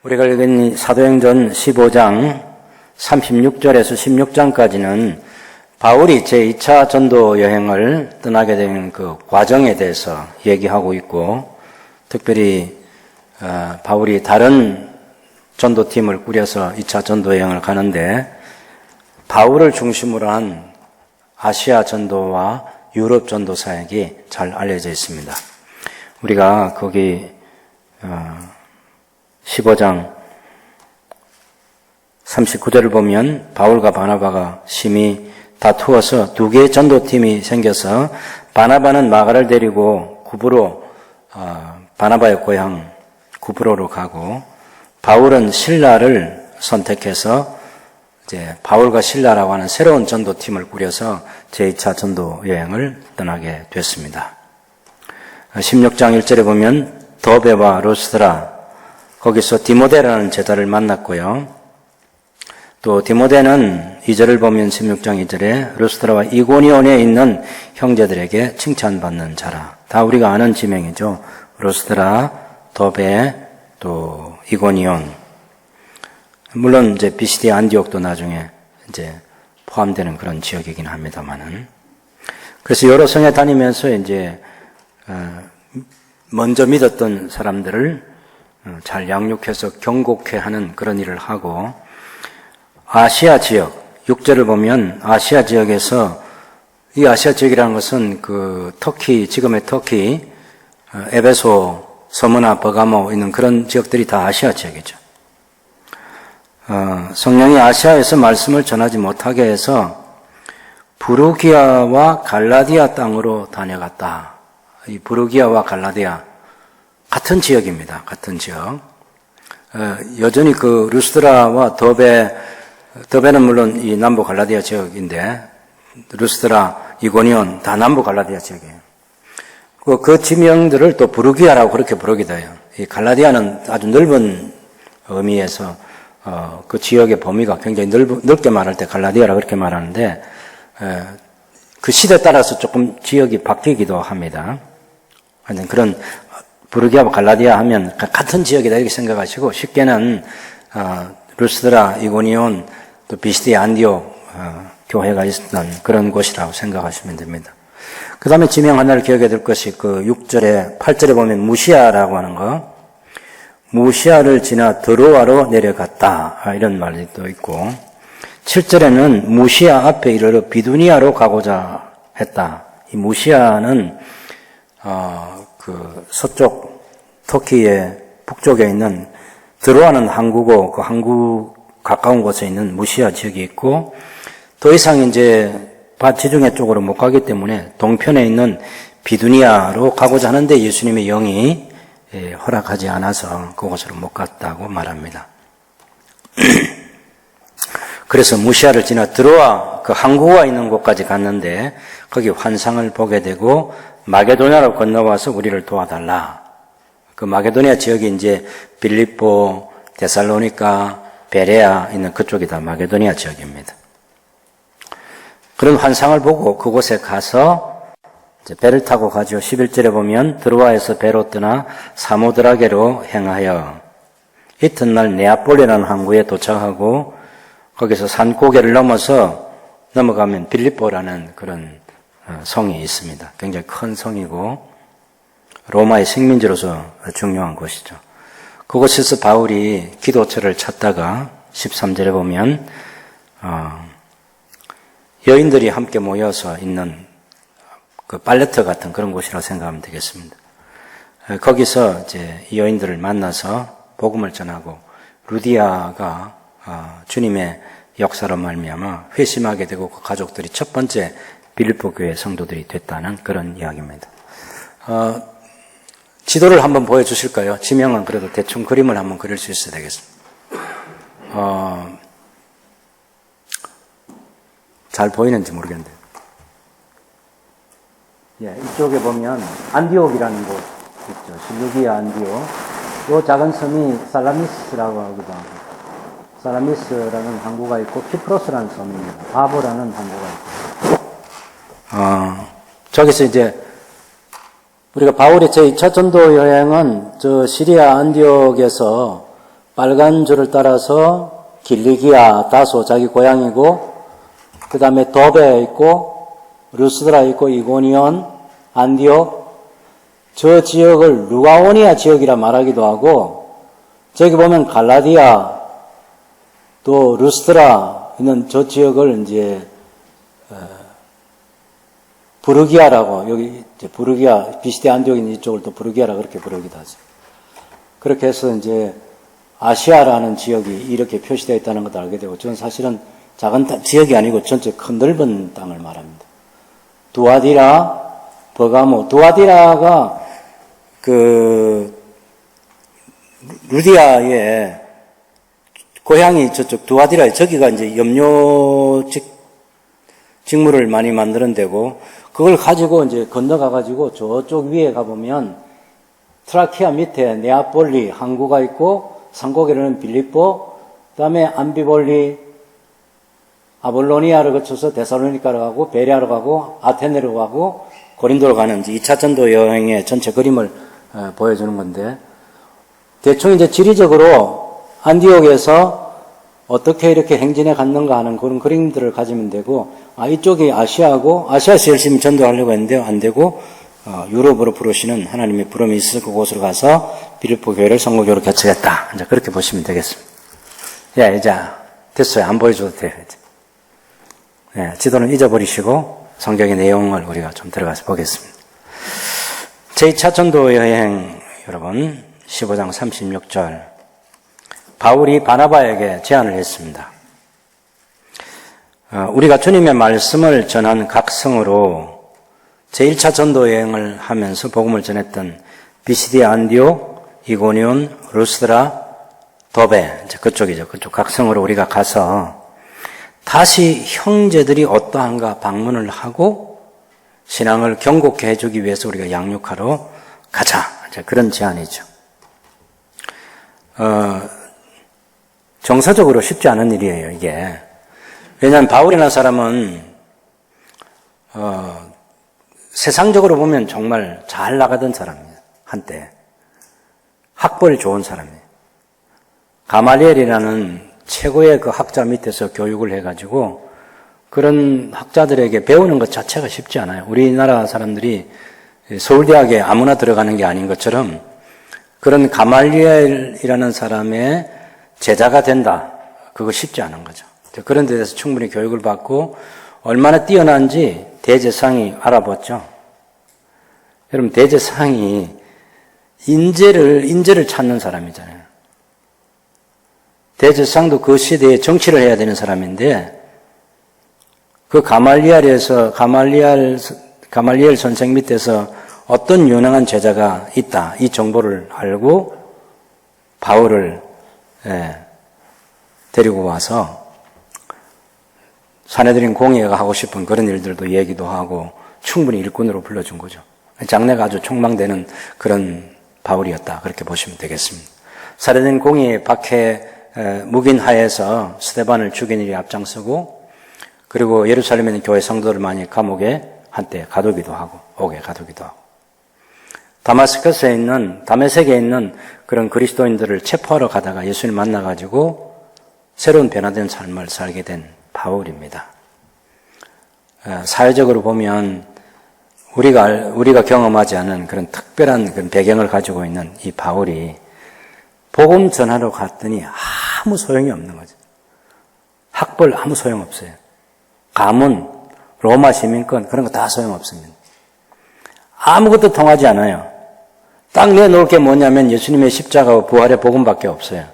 우리가 읽은 사도행전 15장 36절에서 16장까지는 바울이 제2차 전도 여행을 떠나게 된 그 과정에 대해서 얘기하고 있고, 특별히 바울이 다른 전도팀을 꾸려서 2차 전도 여행을 가는데 바울을 중심으로 한 아시아 전도와 유럽 전도 사역이 잘 알려져 있습니다. 우리가 거기 15장 39절을 보면 바울과 바나바가 심히 다투어서 두 개의 전도팀이 생겨서 바나바는 마가를 데리고 구브로, 바나바의 고향 구브로로 가고, 바울은 실라를 선택해서 이제 바울과 실라라고 하는 새로운 전도팀을 꾸려서 제2차 전도 여행을 떠나게 됐습니다. 16장 1절에 보면 더베와 루스드라, 거기서 디모데라는 제자를 만났고요. 또 디모데는 2절을 보면 16장 2절에 루스드라와 이고니온에 있는 형제들에게 칭찬받는 자라. 다 우리가 아는 지명이죠. 루스드라, 더베, 또 이고니온. 물론 이제 비시디아 안디옥도 나중에 이제 포함되는 그런 지역이긴 합니다만은. 그래서 여러 성에 다니면서 이제 먼저 믿었던 사람들을 잘 양육해서 경고케 하는 그런 일을 하고, 아시아 지역, 6절을 보면 아시아 지역에서, 이 아시아 지역이라는 것은 그 터키, 지금의 터키, 에베소, 서머나, 버가모 있는 그런 지역들이 다 아시아 지역이죠. 성령이 아시아에서 말씀을 전하지 못하게 해서 부르기아와 갈라디아 땅으로 다녀갔다. 이 부르기아와 갈라디아 같은 지역입니다. 같은 지역. 여전히 그 루스드라와 더베는 물론 이 남부 갈라디아 지역인데, 루스드라, 이고니온 다 남부 갈라디아 지역이에요. 그 지명들을 또 부르기아라고 그렇게 부르기도 해요. 이 갈라디아는 아주 넓은 의미에서 그 지역의 범위가 굉장히 넓게 말할 때 갈라디아라고 그렇게 말하는데, 그 시대에 따라서 조금 지역이 바뀌기도 합니다. 하여튼 그런 부르기아와 갈라디아 하면 같은 지역이다 이렇게 생각하시고, 쉽게는 루스드라, 이고니온, 또 비시디아 안디옥 교회가 있었던 그런 곳이라고 생각하시면 됩니다. 그 다음에 지명 하나를 기억해야 될 것이 그 6절에 8절에 보면 무시아라고 하는 거, 무시아를 지나 드로아로 내려갔다 이런 말이 또 있고, 7절에는 무시아 앞에 이르러 비두니아로 가고자 했다. 이 무시아는 그 서쪽 터키의 북쪽에 있는, 드로아는 항구고 그 항구 가까운 곳에 있는 무시아 지역이 있고, 더 이상 이제 지중해 쪽으로 못 가기 때문에 동편에 있는 비두니아로 가고자 하는데 예수님의 영이 허락하지 않아서 그곳으로 못 갔다고 말합니다. 그래서 무시아를 지나 드로아 그 항구가 있는 곳까지 갔는데 거기 환상을 보게 되고 마게도냐로 건너와서 우리를 도와달라. 그 마게도냐 지역이 이제 빌립보, 데살로니가, 베레아 있는 그쪽이 다 마게도냐 지역입니다. 그런 환상을 보고 그곳에 가서 이제 배를 타고 가죠. 11절에 보면 드로아에서 배로 떠나 사모드라게로 행하여 이튿날 네아폴리라는 항구에 도착하고, 거기서 산고개를 넘어가면 빌립보라는 그런 성이 있습니다. 굉장히 큰 성이고 로마의 식민지로서 중요한 곳이죠. 그곳에서 바울이 기도처를 찾다가 13절에 보면 여인들이 함께 모여서 있는 그 팔레트 같은 그런 곳이라고 생각하면 되겠습니다. 거기서 이제 이 여인들을 만나서 복음을 전하고 루디아가 주님의 역사로 말미암아 회심하게 되고 그 가족들이 첫 번째 빌립보 교회 성도들이 됐다는 그런 이야기입니다. 지도를 한번 보여주실까요? 지명은 그래도 대충 그림을 한번 그릴 수 있어야 되겠습니다. 잘 보이는지 모르겠는데. 예, 이쪽에 보면 안디옥이라는 곳 있죠. 실루기아 안디옥. 이 작은 섬이 살라미스라고 하기도 하고, 살라미스라는 항구가 있고 키프로스라는 섬입니다. 바보라는 항구가 있고. 저기서 이제 우리가 바울의 제2차 전도 여행은 저 시리아 안디옥에서 빨간 줄을 따라서 길리기아, 다소 자기 고향이고, 그 다음에 더베 있고, 루스드라 있고, 이고니온, 안디옥, 저 지역을 루가오니아 지역이라 말하기도 하고, 저기 보면 갈라디아, 또 루스드라 있는 저 지역을 이제 부르기아라고, 여기 이제 부르기아, 비시디 안디옥 있는 이쪽을 또 부르기아라 그렇게 부르기도 하죠. 그렇게 해서 이제 아시아라는 지역이 이렇게 표시되어 있다는 것도 알게 되고, 저는 사실은 작은 지역이 아니고 전체 큰 넓은 땅을 말합니다. 두아디라, 버가모, 두아디라가 루디아의 고향이 저쪽 두아디라, 저기가 이제 염료 직물을 많이 만드는 데고, 그걸 가지고 이제 건너가가지고 저쪽 위에 가보면 트라키아 밑에 네아폴리 항구가 있고, 상고개로는 빌립보, 그 다음에 암비볼리, 아볼로니아를 거쳐서 데살로니카로 가고, 베레아로 가고, 아테네로 가고, 고린도로 가는 2차 전도 여행의 전체 그림을 보여주는 건데, 대충 이제 지리적으로 안디옥에서 어떻게 이렇게 행진해 갔는가 하는 그런 그림들을 가지면 되고, 이쪽이 아시아고, 아시아에서 열심히 전도하려고 했는데 안 되고, 유럽으로 부르시는 하나님의 부름이 있을 그곳으로 가서 빌립보 교회를 성공교로 개척했다. 이제 그렇게 보시면 되겠습니다. 예, 이제 됐어요. 안 보여줘도 돼요. 이제. 예, 지도는 잊어버리시고 성경의 내용을 우리가 좀 들어가서 보겠습니다. 제2차 전도 여행 여러분 15장 36절 바울이 바나바에게 제안을 했습니다. 우리가 주님의 말씀을 전한 각성으로 제1차 전도 여행을 하면서 복음을 전했던 비시디 안디옥, 이고니온, 루스드라, 더베 그쪽이죠. 그쪽 각성으로 우리가 가서 다시 형제들이 어떠한가 방문을 하고 신앙을 경고케 해주기 위해서 우리가 양육하러 가자. 그런 제안이죠. 정서적으로 쉽지 않은 일이에요, 이게. 왜냐하면 바울이라는 사람은 세상적으로 보면 정말 잘 나가던 사람이에요. 한때. 학벌이 좋은 사람이에요. 가말리엘이라는 최고의 그 학자 밑에서 교육을 해가지고 그런 학자들에게 배우는 것 자체가 쉽지 않아요. 우리나라 사람들이 서울대학에 아무나 들어가는 게 아닌 것처럼 그런 가말리엘이라는 사람의 제자가 된다. 그거 쉽지 않은 거죠. 그런 데 대해서 충분히 교육을 받고 얼마나 뛰어난지 대제상이 알아봤죠. 여러분, 대제상이 인재를 찾는 사람이잖아요. 대제상도 그 시대에 정치를 해야 되는 사람인데, 그 가말리엘 선생 밑에서 어떤 유능한 제자가 있다. 이 정보를 알고 바울을 데리고 와서 사내들인 공예가 하고 싶은 그런 일들도 얘기도 하고 충분히 일꾼으로 불러준 거죠. 장래가 아주 촉망되는 그런 바울이었다. 그렇게 보시면 되겠습니다. 사내들인 공예 박해 묵인하에서 스데반을 죽인 일이 앞장서고 그리고 예루살렘에 있는 교회 성도들 많이 감옥에 한때 가두기도 하고 옥에 가두기도 하고 다메섹에 있는 그런 그리스도인들을 체포하러 가다가 예수님 만나가지고 새로운 변화된 삶을 살게 된 바울입니다. 사회적으로 보면 우리가 경험하지 않은 그런 특별한 그런 배경을 가지고 있는 이 바울이 복음 전하러 갔더니 아무 소용이 없는 거죠. 학벌 아무 소용없어요. 가문, 로마 시민권 그런 거 다 소용없습니다. 아무것도 통하지 않아요. 딱 내놓을 게 뭐냐면 예수님의 십자가와 부활의 복음밖에 없어요.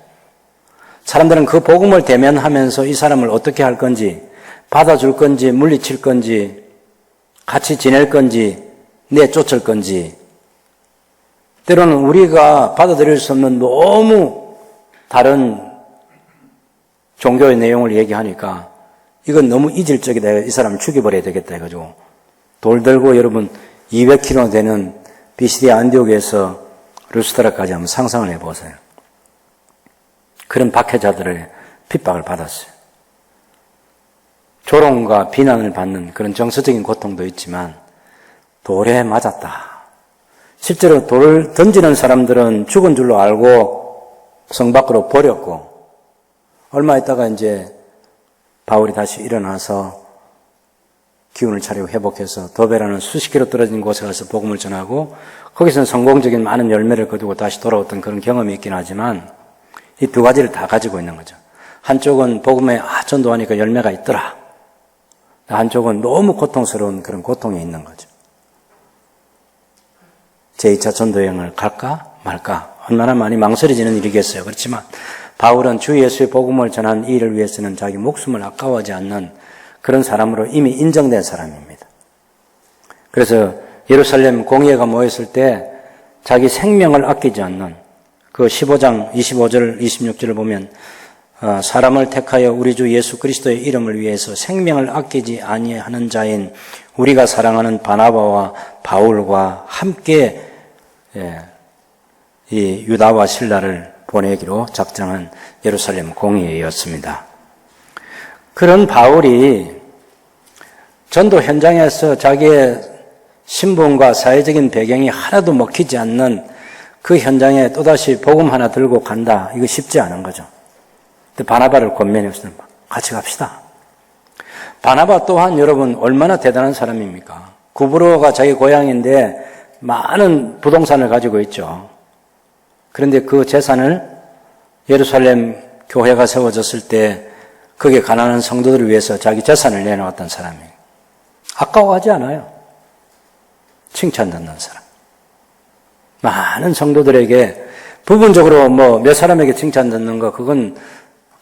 사람들은 그 복음을 대면하면서 이 사람을 어떻게 할 건지, 받아줄 건지, 물리칠 건지, 같이 지낼 건지, 내쫓을 건지, 때로는 우리가 받아들일 수 없는 너무 다른 종교의 내용을 얘기하니까 이건 너무 이질적이다. 이 사람을 죽여버려야 되겠다 해가지고 돌 들고 여러분 200km 되는 비시디 안디옥에서 루스드라까지 한번 상상을 해보세요. 그런 박해자들의 핍박을 받았어요. 조롱과 비난을 받는 그런 정서적인 고통도 있지만 돌에 맞았다. 실제로 돌을 던지는 사람들은 죽은 줄로 알고 성 밖으로 버렸고, 얼마 있다가 이제 바울이 다시 일어나서 기운을 차리고 회복해서 더베라는 수십 킬로 떨어진 곳에 가서 복음을 전하고, 거기서는 성공적인 많은 열매를 거두고 다시 돌아왔던 그런 경험이 있긴 하지만, 이 두 가지를 다 가지고 있는 거죠. 한쪽은 복음에 전도하니까 열매가 있더라. 한쪽은 너무 고통스러운 그런 고통이 있는 거죠. 제2차 전도여행을 갈까 말까 얼마나 많이 망설여지는 일이겠어요. 그렇지만 바울은 주 예수의 복음을 전한 이 일을 위해서는 자기 목숨을 아까워하지 않는 그런 사람으로 이미 인정된 사람입니다. 그래서 예루살렘 공회가 모였을 때 자기 생명을 아끼지 않는 그 15장 25절 26절을 보면 사람을 택하여 우리 주 예수 그리스도의 이름을 위해서 생명을 아끼지 아니하는 자인 우리가 사랑하는 바나바와 바울과 함께 이 유다와 실라를 보내기로 작정한 예루살렘 공의회였습니다. 그런 바울이 전도 현장에서 자기의 신분과 사회적인 배경이 하나도 먹히지 않는 그 현장에 또다시 복음 하나 들고 간다. 이거 쉽지 않은 거죠. 근데 바나바를 권면했어요. 같이 갑시다. 바나바 또한 여러분 얼마나 대단한 사람입니까? 구브로가 자기 고향인데 많은 부동산을 가지고 있죠. 그런데 그 재산을 예루살렘 교회가 세워졌을 때 거기에 가난한 성도들을 위해서 자기 재산을 내놓았던 사람이에요. 아까워하지 않아요. 칭찬 듣는 사람. 많은 성도들에게 부분적으로 몇 사람에게 칭찬 듣는 거 그건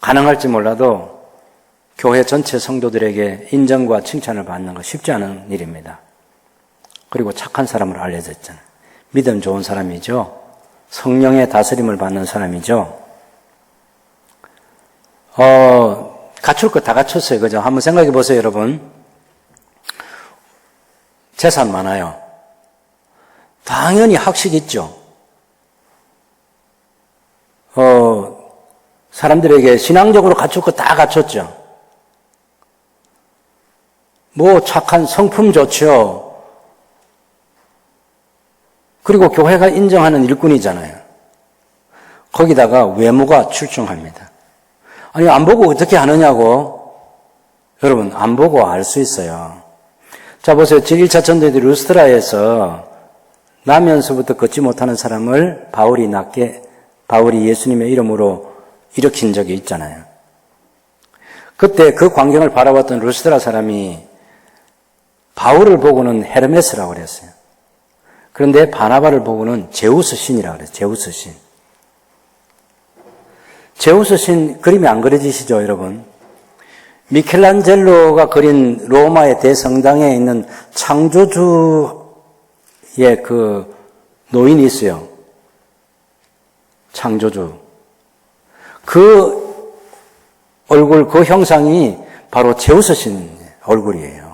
가능할지 몰라도 교회 전체 성도들에게 인정과 칭찬을 받는 거 쉽지 않은 일입니다. 그리고 착한 사람으로 알려져 있잖아요. 믿음 좋은 사람이죠. 성령의 다스림을 받는 사람이죠. 갖출 거 다 갖췄어요. 그죠? 한번 생각해 보세요, 여러분. 재산 많아요. 당연히 학식 있죠. 사람들에게 신앙적으로 갖출 거 다 갖췄죠. 착한 성품 좋죠. 그리고 교회가 인정하는 일꾼이잖아요. 거기다가 외모가 출중합니다. 아니, 안 보고 어떻게 하느냐고. 여러분, 안 보고 알 수 있어요. 자, 보세요. 제1차 전도의 루스트라에서 나면서부터 걷지 못하는 사람을 바울이 예수님의 이름으로 일으킨 적이 있잖아요. 그때 그 광경을 바라봤던 루스트라 사람이 바울을 보고는 헤르메스라고 그랬어요. 그런데 바나바를 보고는 제우스 신이라고 그랬어요. 제우스 신. 제우스 신 그림이 안 그려지시죠, 여러분? 미켈란젤로가 그린 로마의 대성당에 있는 창조주의 그 노인이 있어요. 창조주. 그 얼굴, 그 형상이 바로 제우스 신 얼굴이에요.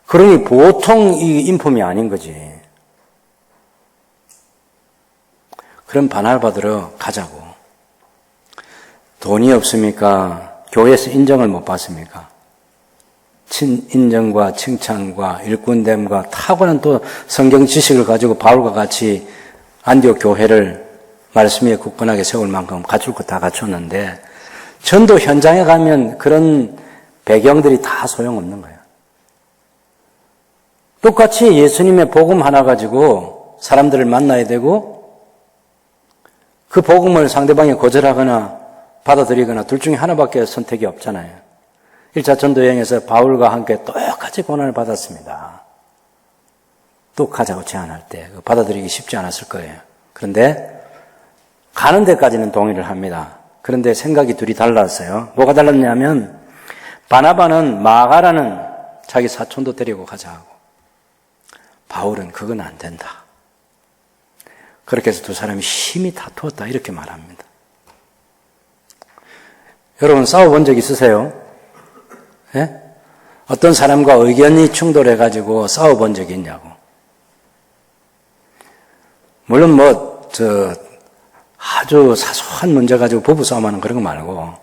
그러니 보통 이 인품이 아닌 거지. 그럼 바나바들어 가자고. 돈이 없습니까? 교회에서 인정을 못 받습니까? 인정과 칭찬과 일꾼됨과 타고난 또 성경 지식을 가지고 바울과 같이 안디옥 교회를 말씀 위에 굳건하게 세울 만큼 갖출 거 다 갖췄는데 전도 현장에 가면 그런 배경들이 다 소용없는 거예요. 똑같이 예수님의 복음 하나 가지고 사람들을 만나야 되고 그 복음을 상대방이 거절하거나 받아들이거나 둘 중에 하나밖에 선택이 없잖아요. 1차 전도여행에서 바울과 함께 똑같이 고난을 받았습니다. 또 가자고 제안할 때 받아들이기 쉽지 않았을 거예요. 그런데 가는 데까지는 동의를 합니다. 그런데 생각이 둘이 달랐어요. 뭐가 달랐냐면 바나바는 마가라는 자기 사촌도 데리고 가자 하고 바울은 그건 안 된다. 그렇게 해서 두 사람이 심히 다투었다 이렇게 말합니다. 여러분 싸워본 적 있으세요? 예? 어떤 사람과 의견이 충돌해가지고 싸워본 적이 있냐고. 물론 아주 사소한 문제 가지고 부부싸움하는 그런 거 말고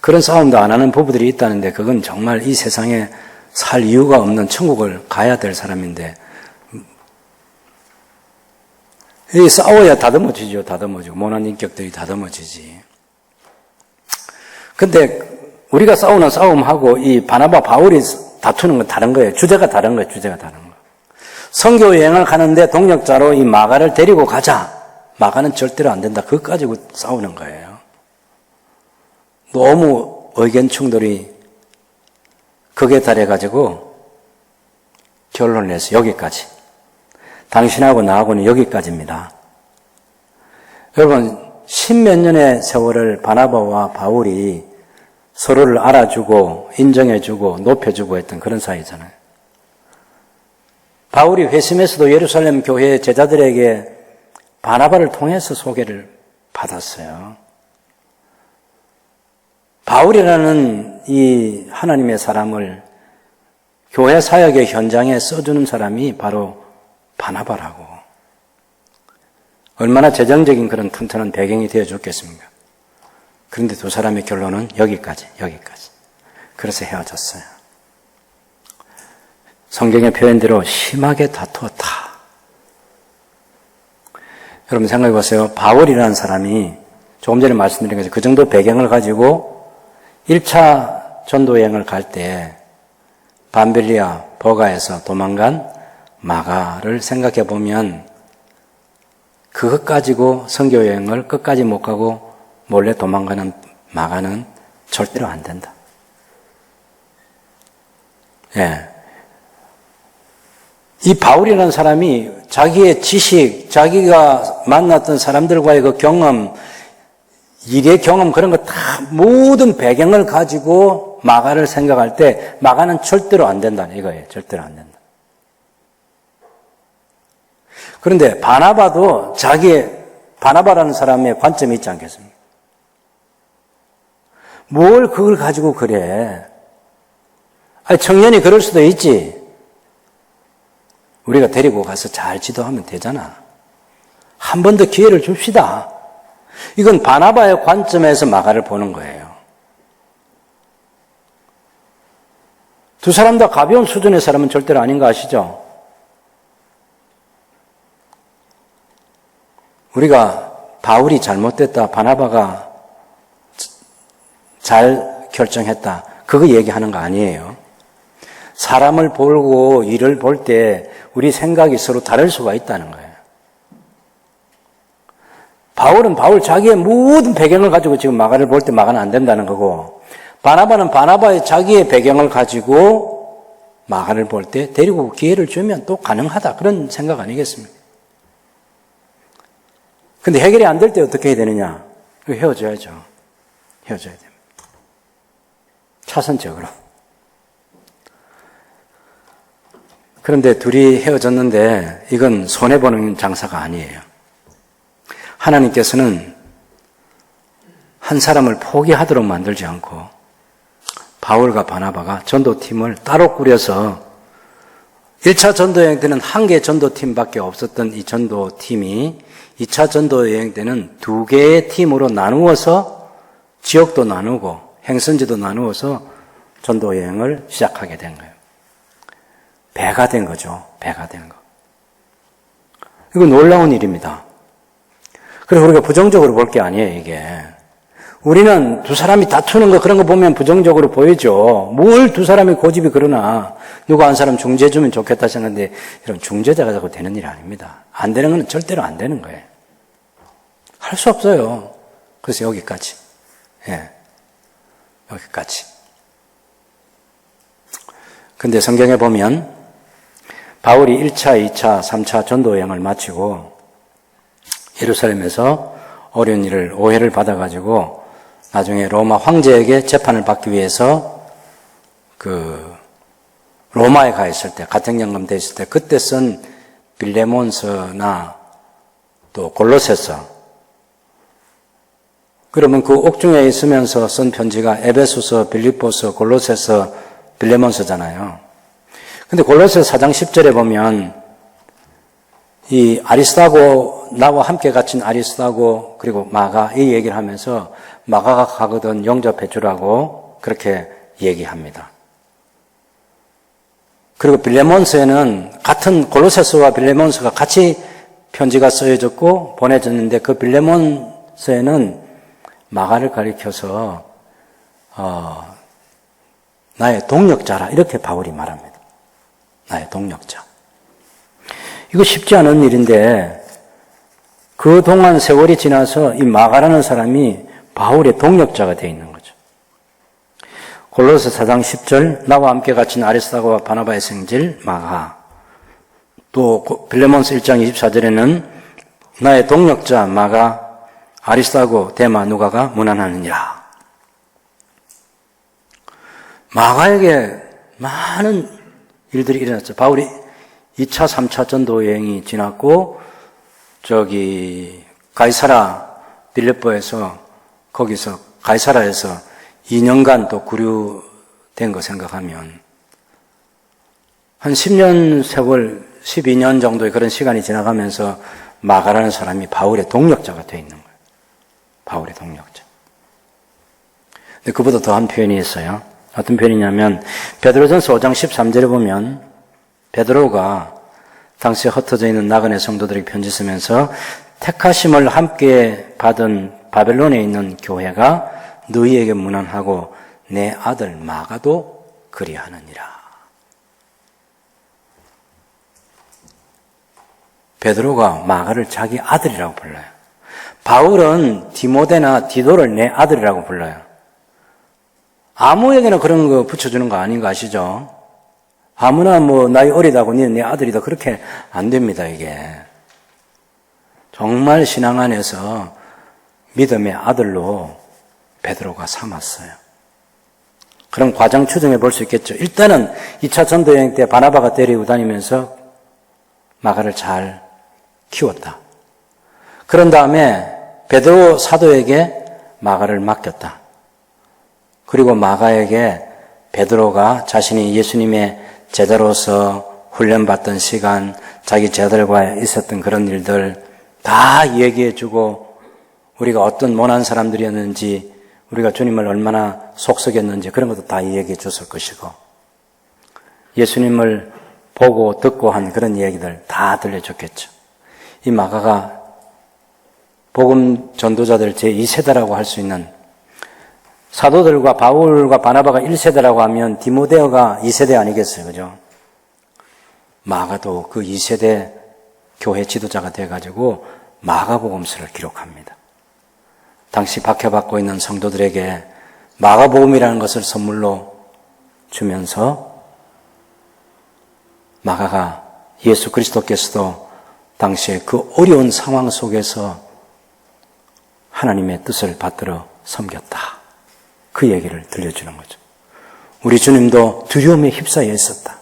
그런 싸움도 안 하는 부부들이 있다는데 그건 정말 이 세상에 살 이유가 없는 천국을 가야 될 사람인데 이 싸워야 다듬어지죠. 다듬어지고 모난 인격들이 다듬어지지. 근데 우리가 싸우는 싸움하고 이 바나바 바울이 다투는 건 다른 거예요. 주제가 다른 거예요. 주제가 다른 거. 선교 여행을 가는데 동역자로 이 마가를 데리고 가자. 마가는 절대로 안 된다. 그것 가지고 싸우는 거예요. 너무 의견 충돌이 극에 달해가지고 결론을 내서 여기까지. 당신하고 나하고는 여기까지입니다. 여러분, 십몇 년의 세월을 바나바와 바울이 서로를 알아주고 인정해주고 높여주고 했던 그런 사이잖아요. 바울이 회심에서도 예루살렘 교회 제자들에게 바나바를 통해서 소개를 받았어요. 바울이라는 이 하나님의 사람을 교회 사역의 현장에 써주는 사람이 바로 바나바라고. 얼마나 재정적인 그런 튼튼한 배경이 되어줬겠습니까? 그런데 두 사람의 결론은 여기까지. 그래서 헤어졌어요. 성경의 표현대로 심하게 다투었다. 여러분 생각해 보세요. 바울이라는 사람이 조금 전에 말씀드린 것처럼 그 정도 배경을 가지고 1차 전도여행을 갈 때 밤빌리아 버가에서 도망간 마가를 생각해 보면 그것 가지고 선교여행을 끝까지 못 가고 몰래 도망가는 마가는 절대로 안 된다. 예. 이 바울이라는 사람이 자기의 지식, 자기가 만났던 사람들과의 그 경험, 일의 경험 그런 거 다 모든 배경을 가지고 마가를 생각할 때 마가는 절대로 안 된다는 이거예요. 절대로 안 된다. 그런데 바나바도 바나바라는 사람의 관점이 있지 않겠습니까? 뭘 그걸 가지고 그래? 아니, 청년이 그럴 수도 있지. 우리가 데리고 가서 잘 지도하면 되잖아. 한 번 더 기회를 줍시다. 이건 바나바의 관점에서 마가를 보는 거예요. 두 사람 다 가벼운 수준의 사람은 절대로 아닌 거 아시죠? 우리가 바울이 잘못됐다, 바나바가 잘 결정했다, 그거 얘기하는 거 아니에요. 사람을 보고 일을 볼 때 우리 생각이 서로 다를 수가 있다는 거예요. 바울은 바울 자기의 모든 배경을 가지고 지금 마가를 볼 때 마가는 안 된다는 거고, 바나바는 바나바의 자기의 배경을 가지고 마가를 볼 때 데리고 기회를 주면 또 가능하다, 그런 생각 아니겠습니까? 근데 해결이 안 될 때 어떻게 해야 되느냐? 헤어져야죠. 헤어져야 됩니다. 차선적으로. 그런데 둘이 헤어졌는데 이건 손해보는 장사가 아니에요. 하나님께서는 한 사람을 포기하도록 만들지 않고 바울과 바나바가 전도팀을 따로 꾸려서 1차 전도여행 때는 한 개 전도팀밖에 없었던 이 전도팀이 2차 전도여행 때는 2개의 팀으로 나누어서 지역도 나누고 행선지도 나누어서 전도여행을 시작하게 된 거예요. 배가 된 거죠. 배가 된 거. 이거 놀라운 일입니다. 그래서 우리가 부정적으로 볼 게 아니에요, 이게. 우리는 두 사람이 다투는 거 그런 거 보면 부정적으로 보이죠. 뭘 두 사람이 고집이 그러나 누가 한 사람 중재해 주면 좋겠다 생각하는데 이런 중재자가 자꾸 되는 일이 아닙니다. 안 되는 건 절대로 안 되는 거예요. 할 수 없어요. 그래서 여기까지. 예. 여기까지. 근데 성경에 보면 바울이 1차, 2차, 3차 전도여행을 마치고 예루살렘에서 어려운 일을, 오해를 받아가지고 나중에 로마 황제에게 재판을 받기 위해서 로마에 가 있을 때, 가택연금 돼 있을 때 그때 쓴 빌레몬서나 또 골로새서, 그러면 그 옥중에 있으면서 쓴 편지가 에베소서, 빌립보서, 골로새서, 빌레몬서잖아요. 근데 골로새 4장 10절에 보면 이 아리스다고, 나와 함께 갇힌 아리스다고 그리고 마가 이 얘기를 하면서 마가가 가거든 영접해 주라고 그렇게 얘기합니다. 그리고 빌레몬서에는 같은 골로새서와 빌레몬서가 같이 편지가 쓰여졌고 보내졌는데 그 빌레몬서에는 마가를 가리켜서 나의 동력자라 이렇게 바울이 말합니다. 나의 동력자. 이거 쉽지 않은 일인데 그동안 세월이 지나서 이 마가라는 사람이 바울의 동력자가 되어 있는 거죠. 골로새 4장 10절 나와 함께 갇힌 아리스다고와 바나바의 생질 마가, 또 빌레몬서 1장 24절에는 나의 동력자 마가 아리스다고 데마 누가가 문안하느니라. 마가에게 많은 일들이 일어났죠. 바울이 2차, 3차 전도 여행이 지났고 가이사라 빌립보에서 거기서 가이사라에서 2년간 또 구류된 거 생각하면 한 10년 세월, 12년 정도의 그런 시간이 지나가면서 마가라는 사람이 바울의 동력자가 되어 있는 거예요. 바울의 동력자. 근데 그보다 더한 표현이 있어요. 어떤 표현이냐면 베드로전서 5장 13절에 보면 베드로가 당시에 흩어져 있는 나그네 성도들에게 편지 쓰면서 택하심을 함께 받은 바벨론에 있는 교회가 너희에게 문안하고 내 아들 마가도 그리하느니라. 베드로가 마가를 자기 아들이라고 불러요. 바울은 디모데나 디도를 내 아들이라고 불러요. 아무에게나 그런 거 붙여주는 거 아닌 거 아시죠? 아무나 나이 어리다고 니는 내 아들이다 그렇게 안 됩니다. 이게 정말 신앙 안에서 믿음의 아들로 베드로가 삼았어요. 그런 과정 추정해 볼 수 있겠죠. 일단은 2차 전도여행 때 바나바가 데리고 다니면서 마가를 잘 키웠다. 그런 다음에 베드로 사도에게 마가를 맡겼다. 그리고 마가에게 베드로가 자신이 예수님의 제자로서 훈련받던 시간, 자기 제자들과 있었던 그런 일들 다 얘기해주고 우리가 어떤 모난 사람들이었는지 우리가 주님을 얼마나 속썩였는지 그런 것도 다 얘기해 줬을 것이고 예수님을 보고 듣고 한 그런 얘기들 다 들려줬겠죠. 이 마가가 복음 전도자들 제2세대라고 할 수 있는 사도들과 바울과 바나바가 1세대라고 하면 디모데오가 2세대 아니겠어요. 그죠? 마가도 그 2세대 교회 지도자가 돼가지고 마가복음서를 기록합니다. 당시 박해받고 있는 성도들에게 마가복음이라는 것을 선물로 주면서 마가가 예수 그리스도께서도 당시에 그 어려운 상황 속에서 하나님의 뜻을 받들어 섬겼다. 그 얘기를 들려주는 거죠. 우리 주님도 두려움에 휩싸여 있었다.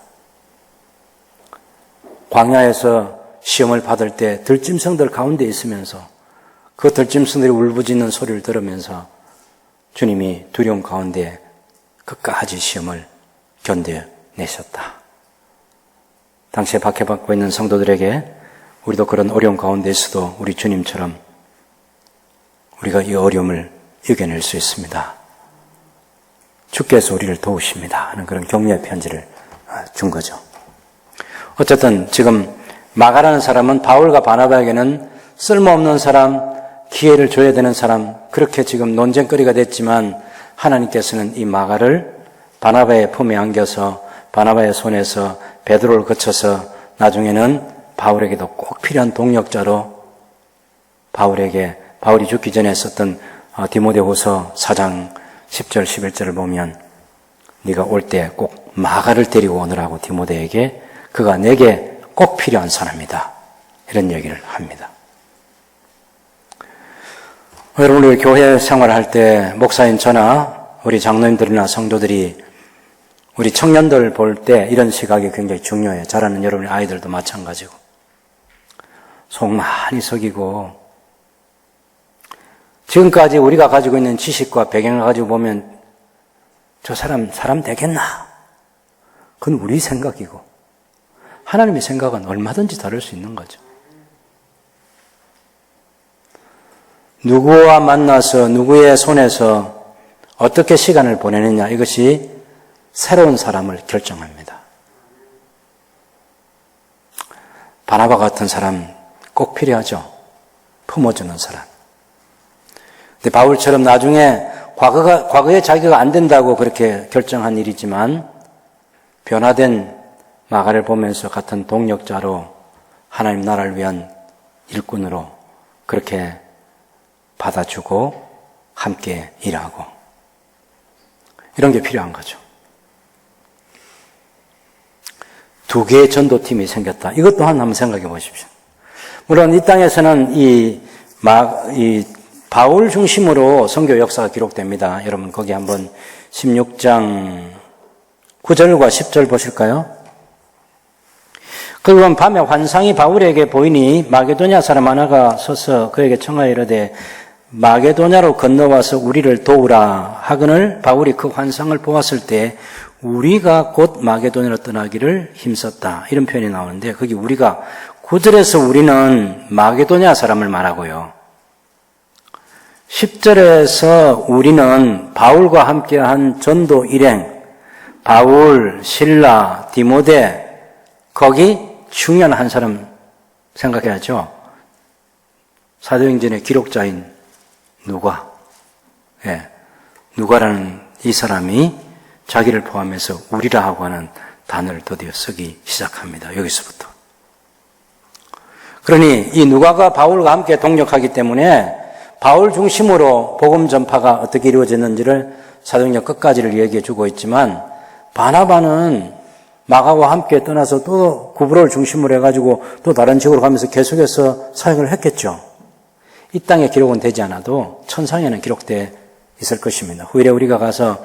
광야에서 시험을 받을 때 들짐승들 가운데 있으면서 그 들짐승들이 울부짖는 소리를 들으면서 주님이 두려움 가운데 끝까지 시험을 견뎌내셨다. 당시에 박해받고 있는 성도들에게 우리도 그런 어려움 가운데서도 우리 주님처럼 우리가 이 어려움을 이겨낼 수 있습니다. 주께서 우리를 도우십니다 하는 그런 격려의 편지를 준 거죠. 어쨌든 지금 마가라는 사람은 바울과 바나바에게는 쓸모없는 사람, 기회를 줘야 되는 사람, 그렇게 지금 논쟁거리가 됐지만 하나님께서는 이 마가를 바나바의 품에 안겨서 바나바의 손에서 베드로를 거쳐서 나중에는 바울에게도 꼭 필요한 동력자로 바울이 죽기 전에 썼던 디모데후서 4장 10절 11절을 보면 네가 올 때 꼭 마가를 데리고 오느라고 디모데에게 그가 내게 꼭 필요한 사람이다. 이런 얘기를 합니다. 여러분 우리 교회 생활할 때 목사인 저나 우리 장로님들이나 성도들이 우리 청년들 볼 때 이런 시각이 굉장히 중요해요. 자라는 여러분의 아이들도 마찬가지고 속 많이 썩이고 지금까지 우리가 가지고 있는 지식과 배경을 가지고 보면 저 사람 되겠나? 그건 우리 생각이고 하나님의 생각은 얼마든지 다를 수 있는 거죠. 누구와 만나서 누구의 손에서 어떻게 시간을 보내느냐 이것이 새로운 사람을 결정합니다. 바나바 같은 사람 꼭 필요하죠. 품어주는 사람. 근데 바울처럼 나중에 과거에 자기가 안 된다고 그렇게 결정한 일이지만 변화된 마가를 보면서 같은 동력자로 하나님 나라를 위한 일꾼으로 그렇게 받아주고 함께 일하고 이런 게 필요한 거죠. 두 개의 전도팀이 생겼다. 이것 또한 한번 생각해 보십시오. 물론 이 땅에서는 이 바울 중심으로 선교 역사가 기록됩니다. 여러분 거기 한번 16장 9절과 10절 보실까요? 그건 밤에 환상이 바울에게 보이니 마게도냐 사람 하나가 서서 그에게 청하여 이르되 마게도냐로 건너와서 우리를 도우라 하거늘 바울이 그 환상을 보았을 때 우리가 곧 마게도냐로 떠나기를 힘썼다. 이런 표현이 나오는데 거기 우리가 9절에서 우리는 마게도냐 사람을 말하고요. 10절에서 우리는 바울과 함께한 전도 일행 바울, 실라, 디모데 거기 중요한 한 사람 생각해야죠. 사도행전의 기록자인 누가? 누가라는 이 사람이 자기를 포함해서 우리라 하고 하는 단어를 드디어 쓰기 시작합니다. 여기서부터. 그러니 이 누가가 바울과 함께 동력하기 때문에 바울 중심으로 복음 전파가 어떻게 이루어졌는지를 사도행전 끝까지를 얘기해 주고 있지만 바나바는 마가와 함께 떠나서 또 구브로를 중심으로 해가지고 또 다른 지역으로 가면서 계속해서 사역을 했겠죠. 이 땅에 기록은 되지 않아도 천상에는 기록되어 있을 것입니다. 후일에 우리가 가서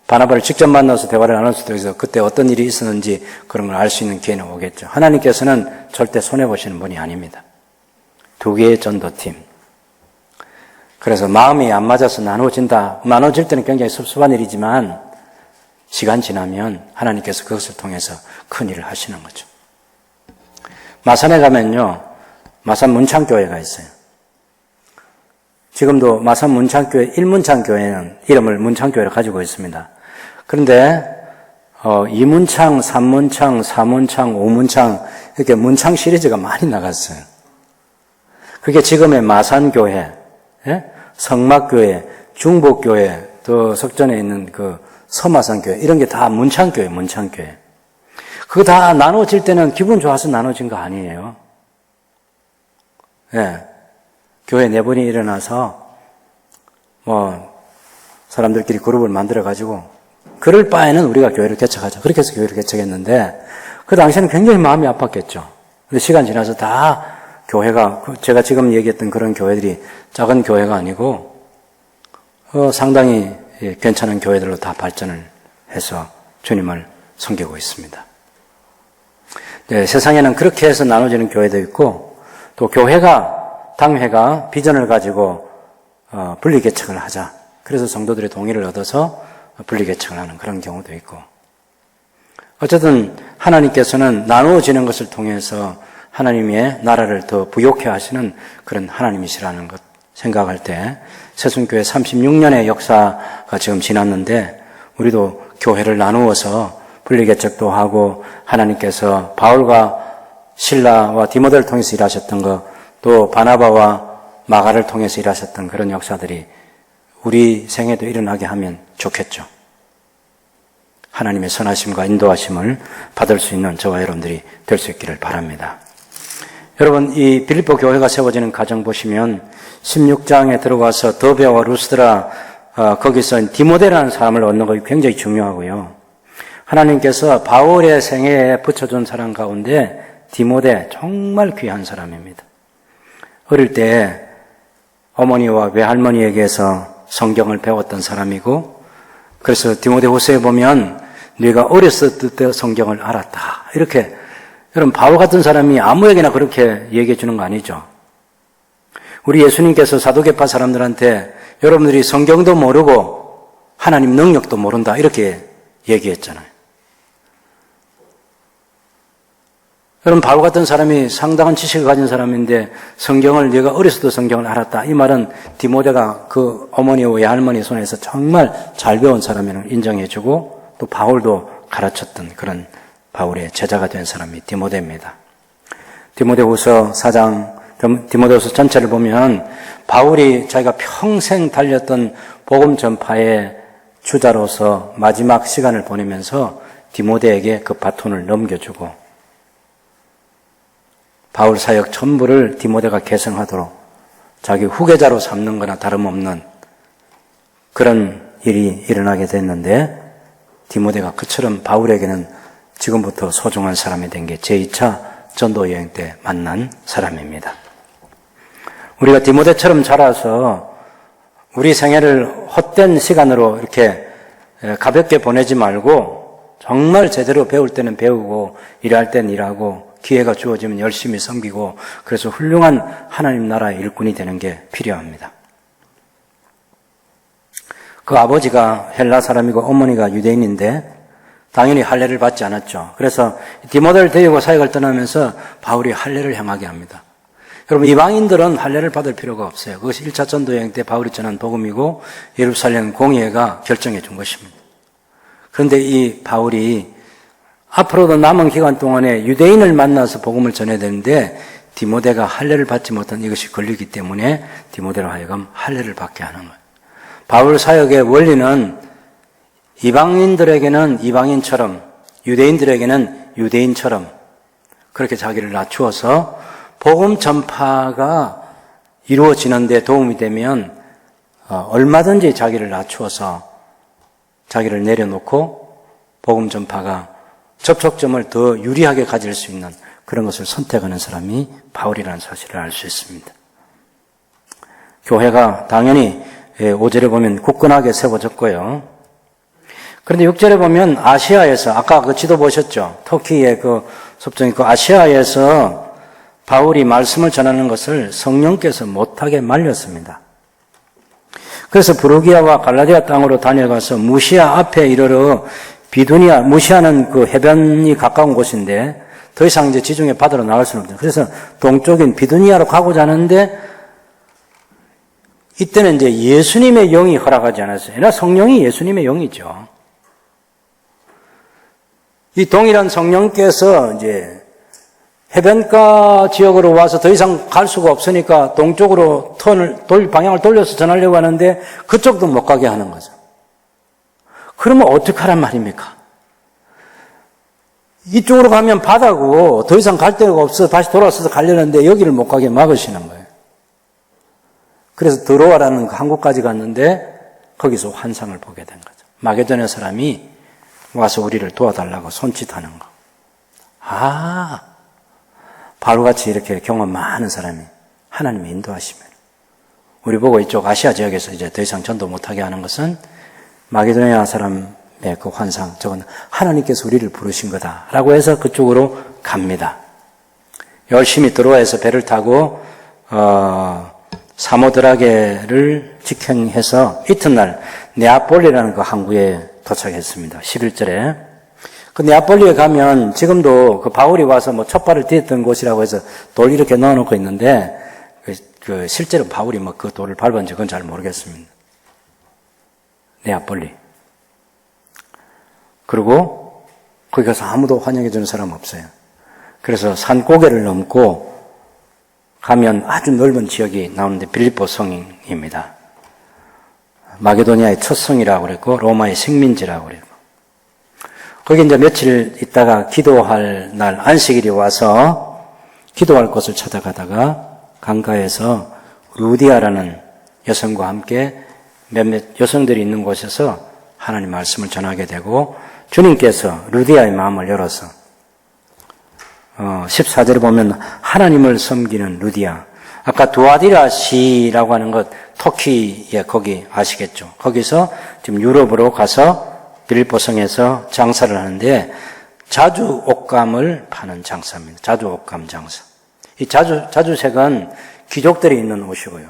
바나바를 직접 만나서 대화를 나눌 수도 있어서 그때 어떤 일이 있었는지 그런 걸 알 수 있는 기회는 오겠죠. 하나님께서는 절대 손해보시는 분이 아닙니다. 두 개의 전도팀. 그래서 마음이 안 맞아서 나눠질 때는 굉장히 섭섭한 일이지만 시간 지나면 하나님께서 그것을 통해서 큰 일을 하시는 거죠. 마산에 가면요, 마산 문창교회가 있어요. 지금도 마산 문창교회, 1문창교회는 이름을 문창교회로 가지고 있습니다. 그런데 2문창, 3문창, 4문창, 5문창 이렇게 문창 시리즈가 많이 나갔어요. 그게 지금의 마산교회, 성막교회, 중복교회, 또 석전에 있는 그 서마산교회 이런 게 다 문창교회. 그거 다 나눠질 때는 기분 좋아서 나눠진 거 아니에요. 교회 내분이 일어나서 사람들끼리 그룹을 만들어가지고 그럴 바에는 우리가 교회를 개척하자. 그렇게 해서 교회를 개척했는데 그 당시에는 굉장히 마음이 아팠겠죠. 근데 시간 지나서 다 교회가 제가 지금 얘기했던 그런 교회들이 작은 교회가 아니고 상당히 괜찮은 교회들로 다 발전을 해서 주님을 섬기고 있습니다. 네, 세상에는 그렇게 해서 나눠지는 교회도 있고 또 교회가 당회가 비전을 가지고 분리개척을 하자. 그래서 성도들의 동의를 얻어서 분리개척을 하는 그런 경우도 있고 어쨌든 하나님께서는 나누어지는 것을 통해서 하나님의 나라를 더 부욕해 하시는 그런 하나님이시라는 것 생각할 때 새순교회 36년의 역사가 지금 지났는데 우리도 교회를 나누어서 분리개척도 하고 하나님께서 바울과 실라와 디모데를 통해서 일하셨던 것 또 바나바와 마가를 통해서 일하셨던 그런 역사들이 우리 생에도 일어나게 하면 좋겠죠. 하나님의 선하심과 인도하심을 받을 수 있는 저와 여러분들이 될 수 있기를 바랍니다. 여러분 이 빌립보 교회가 세워지는 과정 보시면 16장에 들어가서 더베와 루스드라 거기서 디모데라는 사람을 얻는 것이 굉장히 중요하고요. 하나님께서 바울의 생애에 붙여준 사람 가운데 디모데 정말 귀한 사람입니다. 어릴 때 어머니와 외할머니에게서 성경을 배웠던 사람이고 그래서 디모데후서에 보면 네가 어렸을 때 성경을 알았다. 이렇게 여러분 바울 같은 사람이 아무에게나 그렇게 얘기해 주는 거 아니죠. 우리 예수님께서 사도계파 사람들한테 여러분들이 성경도 모르고 하나님 능력도 모른다 이렇게 얘기했잖아요. 여러분 바울 같은 사람이 상당한 지식을 가진 사람인데 성경을 네가 어렸을 때 성경을 알았다. 이 말은 디모데가 그 어머니와 외할머니 손에서 정말 잘 배운 사람임을 인정해주고 또 바울도 가르쳤던 그런 바울의 제자가 된 사람이 디모데입니다. 디모데후서 4장 디모데후서 전체를 보면 바울이 자기가 평생 달렸던 복음 전파의 주자로서 마지막 시간을 보내면서 디모데에게 그 바톤을 넘겨주고 바울 사역 전부를 디모데가 계승하도록 자기 후계자로 삼는 거나 다름없는 그런 일이 일어나게 됐는데 디모데가 그처럼 바울에게는 지금부터 소중한 사람이 된 게 제2차 전도 여행 때 만난 사람입니다. 우리가 디모데처럼 자라서 우리 생애를 헛된 시간으로 이렇게 가볍게 보내지 말고 정말 제대로 배울 때는 배우고 일할 때는 일하고 기회가 주어지면 열심히 섬기고 그래서 훌륭한 하나님 나라의 일꾼이 되는 게 필요합니다. 그 아버지가 헬라 사람이고 어머니가 유대인인데 당연히 할례를 받지 않았죠. 그래서 디모데를 데리고 사역을 떠나면서 바울이 할례를 행하게 합니다. 여러분 이방인들은 할례를 받을 필요가 없어요. 그것이 1차 전도여행 때 바울이 전한 복음이고 예루살렘 공회가 결정해 준 것입니다. 그런데 이 바울이 앞으로도 남은 기간 동안에 유대인을 만나서 복음을 전해야 되는데 디모데가 할례를 받지 못한 이것이 걸리기 때문에 디모데로 하여금 할례를 받게 하는 거예요. 바울 사역의 원리는 이방인들에게는 이방인처럼 유대인들에게는 유대인처럼 그렇게 자기를 낮추어서 복음 전파가 이루어지는 데 도움이 되면 얼마든지 자기를 낮추어서 자기를 내려놓고 복음 전파가 접촉점을 더 유리하게 가질 수 있는 그런 것을 선택하는 사람이 바울이라는 사실을 알 수 있습니다. 교회가 당연히 5절에 보면 굳건하게 세워졌고요. 그런데 6절에 보면 아시아에서 아까 그 지도 보셨죠? 터키의 그 섭정이 그 아시아에서 바울이 말씀을 전하는 것을 성령께서 못하게 말렸습니다. 그래서 부르기아와 갈라디아 땅으로 다녀가서 무시아 앞에 이르러 비두니아, 무시아는 그 해변이 가까운 곳인데 더 이상 이제 지중해 바다로 나갈 수는 없죠. 그래서 동쪽인 비두니아로 가고자 하는데 이때는 이제 예수님의 영이 허락하지 않았어요. 그러나 성령이 예수님의 영이죠. 이 동일한 성령께서 이제 해변가 지역으로 와서 더 이상 갈 수가 없으니까 동쪽으로 방향을 돌려서 전하려고 하는데 그쪽도 못 가게 하는 거죠. 그러면 어떡하란 말입니까? 이쪽으로 가면 바다고 더 이상 갈 데가 없어 다시 돌아서서 가려는데 여기를 못 가게 막으시는 거예요. 그래서 드로아라는 항구까지 갔는데 거기서 환상을 보게 된 거죠. 마게도냐 사람이 와서 우리를 도와달라고 손짓하는 거. 바울같이 이렇게 경험 많은 사람이 하나님의 인도하시면 우리 보고 이쪽 아시아 지역에서 이제 더 이상 전도 못하게 하는 것은 마게도냐 사람의 그 환상, 저건 하나님께서 우리를 부르신 거다라고 해서 그쪽으로 갑니다. 열심히 드로아에서 배를 타고 사모드라게를 직행해서 이튿날 네아폴리라는 그 항구에 도착했습니다. 11절에. 그 네아폴리에 가면 지금도 그 바울이 와서 뭐 촛발을 뒤었던 곳이라고 해서 돌 이렇게 넣어놓고 있는데 그 실제로 바울이 뭐 그 돌을 밟은지 그건 잘 모르겠습니다. 네아폴리. 그리고 거기 가서 아무도 환영해 주는 사람 없어요. 그래서 산고개를 넘고 가면 아주 넓은 지역이 나오는데 빌립보 성입니다. 마게도니아의 첫 성이라고 그랬고 로마의 식민지라고 그랬고 거기 이제 며칠 있다가 기도할 날 안식일이 와서 기도할 곳을 찾아가다가 강가에서 루디아라는 여성과 함께 몇몇 여성들이 있는 곳에서 하나님 말씀을 전하게 되고 주님께서 루디아의 마음을 열어서 14절에 보면 하나님을 섬기는 루디아. 아까 두아디라시라고 하는 것 터키에 거기 아시겠죠? 거기서 지금 유럽으로 가서 빌립보 성에서 장사를 하는데 자주 옷감을 파는 장사입니다. 자주 옷감 장사. 이 자주색은 귀족들이 입는 옷이고요.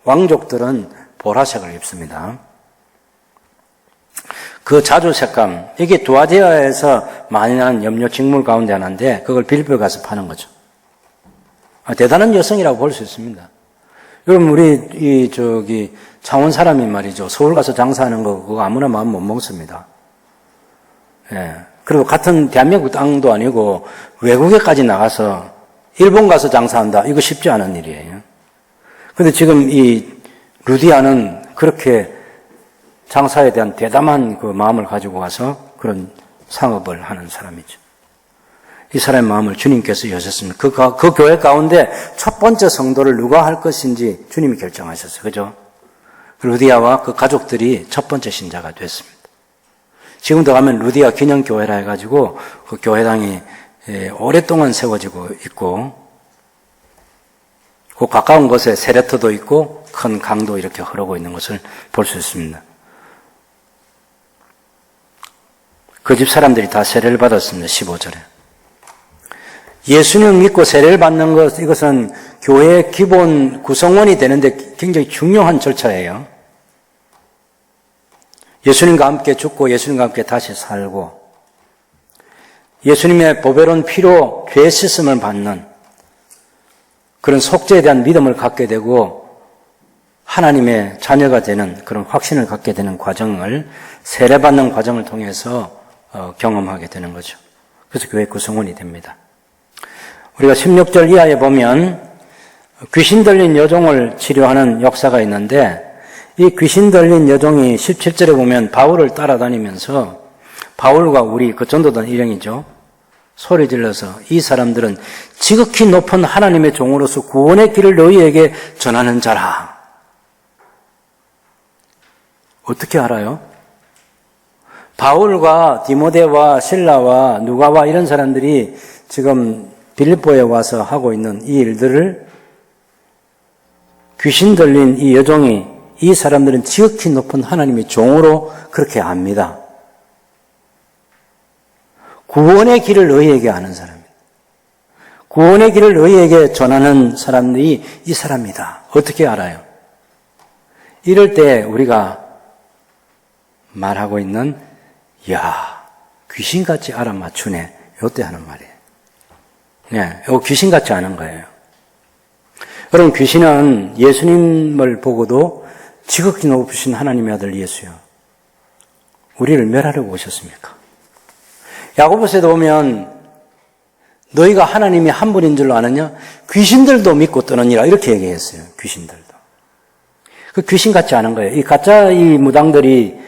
왕족들은 보라색을 입습니다. 그 자주 색감, 이게 두아디아에서 많이 나는 염료 직물 가운데 하나인데 그걸 빌립보에 가서 파는 거죠. 대단한 여성이라고 볼 수 있습니다. 여러분 우리 창원 사람이 말이죠. 서울 가서 장사하는 거 그거 아무나 마음 못 먹습니다. 예. 그리고 같은 대한민국 땅도 아니고 외국에까지 나가서 일본 가서 장사한다. 이거 쉽지 않은 일이에요. 근데 지금 이 루디아는 그렇게 장사에 대한 대담한 그 마음을 가지고 와서 그런 상업을 하는 사람이죠. 이 사람의 마음을 주님께서 여셨습니다. 그 교회 가운데 첫 번째 성도를 누가 할 것인지 주님이 결정하셨어요. 그죠? 루디아와 그 가족들이 첫 번째 신자가 됐습니다. 지금도 가면 루디아 기념교회라 해가지고 그 교회당이 오랫동안 세워지고 있고, 그 가까운 곳에 세레터도 있고 큰 강도 이렇게 흐르고 있는 것을 볼 수 있습니다. 그 집 사람들이 다 세례를 받았습니다. 15절에. 예수님 믿고 세례를 받는 것, 이것은 교회의 기본 구성원이 되는데 굉장히 중요한 절차예요. 예수님과 함께 죽고 예수님과 함께 다시 살고 예수님의 보배로운 피로 죄 씻음을 받는 그런 속죄에 대한 믿음을 갖게 되고 하나님의 자녀가 되는 그런 확신을 갖게 되는 과정을 세례받는 과정을 통해서 경험하게 되는 거죠. 그래서 교회 구성원이 됩니다. 우리가 16절 이하에 보면 귀신 들린 여종을 치료하는 역사가 있는데 이 귀신 들린 여종이 17절에 보면 바울을 따라다니면서 바울과 우리 그 전도단 일행이죠. 소리 질러서 이 사람들은 지극히 높은 하나님의 종으로서 구원의 길을 너희에게 전하는 자라. 어떻게 알아요? 바울과 디모데와 실라와 누가와 이런 사람들이 지금 빌립보에 와서 하고 있는 이 일들을 귀신 들린 이 여종이 이 사람들은 지극히 높은 하나님의 종으로 그렇게 압니다. 구원의 길을 너희에게 아는 사람입니다. 구원의 길을 너희에게 전하는 사람들이 이 사람이다. 어떻게 알아요? 이럴 때 우리가 말하고 있는 야, 귀신같이 알아맞추네. 요때 하는 말이에요. 네, 이거 귀신같지 않은 거예요. 여러분, 귀신은 예수님을 보고도 지극히 높으신 하나님의 아들 예수요. 우리를 멸하려고 오셨습니까? 야고보서에도 보면 너희가 하나님이 한 분인 줄로 아느냐? 귀신들도 믿고 떠느니라 이렇게 얘기했어요. 귀신들도. 그 귀신같지 않은 거예요. 이 가짜 이 무당들이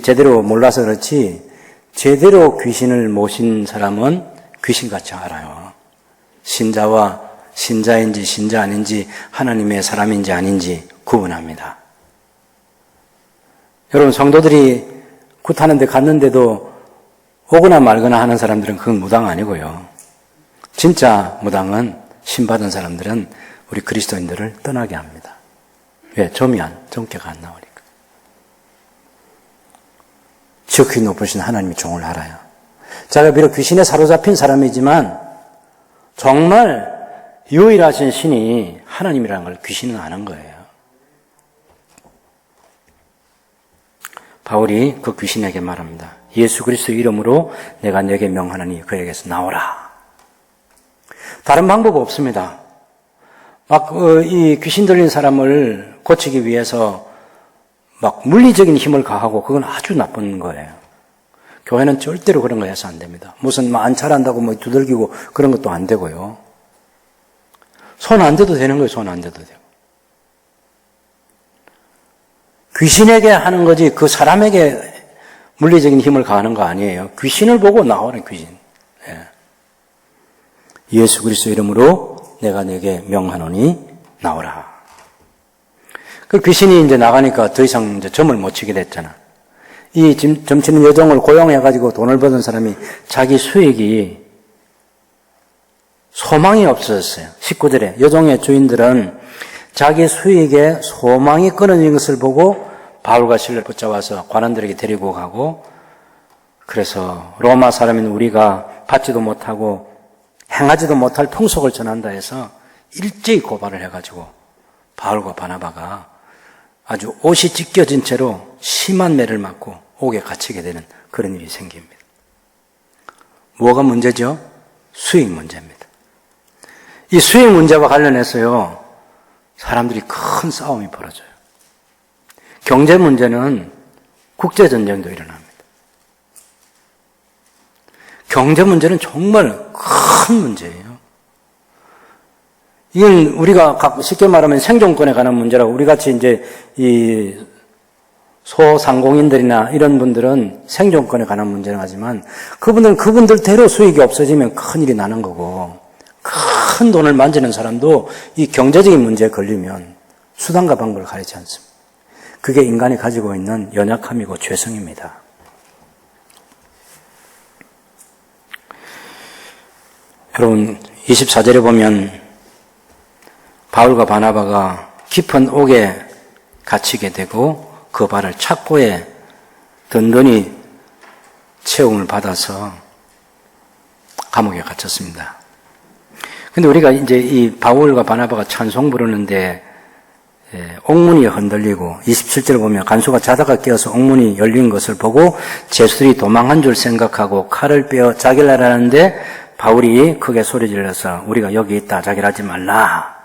제대로 몰라서 그렇지 제대로 귀신을 모신 사람은 귀신같이 알아요. 신자와 신자인지 신자 아닌지 하나님의 사람인지 아닌지 구분합니다. 여러분 성도들이 굿하는 데 갔는데도 오거나 말거나 하는 사람들은 그건 무당 아니고요. 진짜 무당은 신받은 사람들은 우리 그리스도인들을 떠나게 합니다. 왜? 점괘가 안 나오니까. 지극히 높으신 하나님의 종을 알아요. 자기가 비록 귀신에 사로잡힌 사람이지만 정말 유일하신 신이 하나님이라는 걸 귀신은 아는 거예요. 바울이 그 귀신에게 말합니다. 예수 그리스도 이름으로 내가 네게 명하노니 그에게서 나오라. 다른 방법 없습니다. 이 귀신 들린 사람을 고치기 위해서 물리적인 힘을 가하고 그건 아주 나쁜 거예요. 교회는 절대로 그런 거 해서 안 됩니다. 무슨 안찰한다고 두들기고 그런 것도 안 되고요. 손 안 대도 되는 거예요. 손 안 대도 되고. 귀신에게 하는 거지 그 사람에게 물리적인 힘을 가하는 거 아니에요. 귀신을 보고 나오는 귀신. 예. 예수 그리스도 이름으로 내가 네게 명하노니 나오라. 그 귀신이 이제 나가니까 더 이상 이제 점을 못 치게 됐잖아. 이 점치는 여종을 고용해가지고 돈을 버는 사람이 자기 수익이 소망이 없어졌어요. 19절에 여종의 주인들은 자기 수익에 소망이 끊어진 것을 보고 바울과 실라를 붙잡아서 관원들에게 데리고 가고 그래서 로마 사람인 우리가 받지도 못하고 행하지도 못할 풍속을 전한다 해서 일제히 고발을 해가지고 바울과 바나바가 아주 옷이 찢겨진 채로 심한 매를 맞고 옥에 갇히게 되는 그런 일이 생깁니다. 뭐가 문제죠? 수익 문제입니다. 이 수익 문제와 관련해서요, 사람들이 큰 싸움이 벌어져요. 경제 문제는 국제전쟁도 일어납니다. 경제 문제는 정말 큰 문제예요. 이건 우리가 쉽게 말하면 생존권에 관한 문제라고, 우리 같이 이제 이 소상공인들이나 이런 분들은 생존권에 관한 문제는 하지만 그분들은 그분들대로 수익이 없어지면 큰일이 나는 거고, 큰 돈을 만지는 사람도 이 경제적인 문제에 걸리면 수단과 방법을 가리지 않습니다. 그게 인간이 가지고 있는 연약함이고 죄성입니다. 여러분 24절에 보면 바울과 바나바가 깊은 옥에 갇히게 되고 그 발을 착고에 든든히 채움을 받아서 감옥에 갇혔습니다. 근데 우리가 이제 이 바울과 바나바가 찬송 부르는데 옥문이 흔들리고 27절을 보면 간수가 자다가 깨어서 옥문이 열린 것을 보고 제수들이 도망한 줄 생각하고 칼을 빼어 자기를 하라는데 바울이 크게 소리 질러서 우리가 여기 있다, 자기를 하지 말라.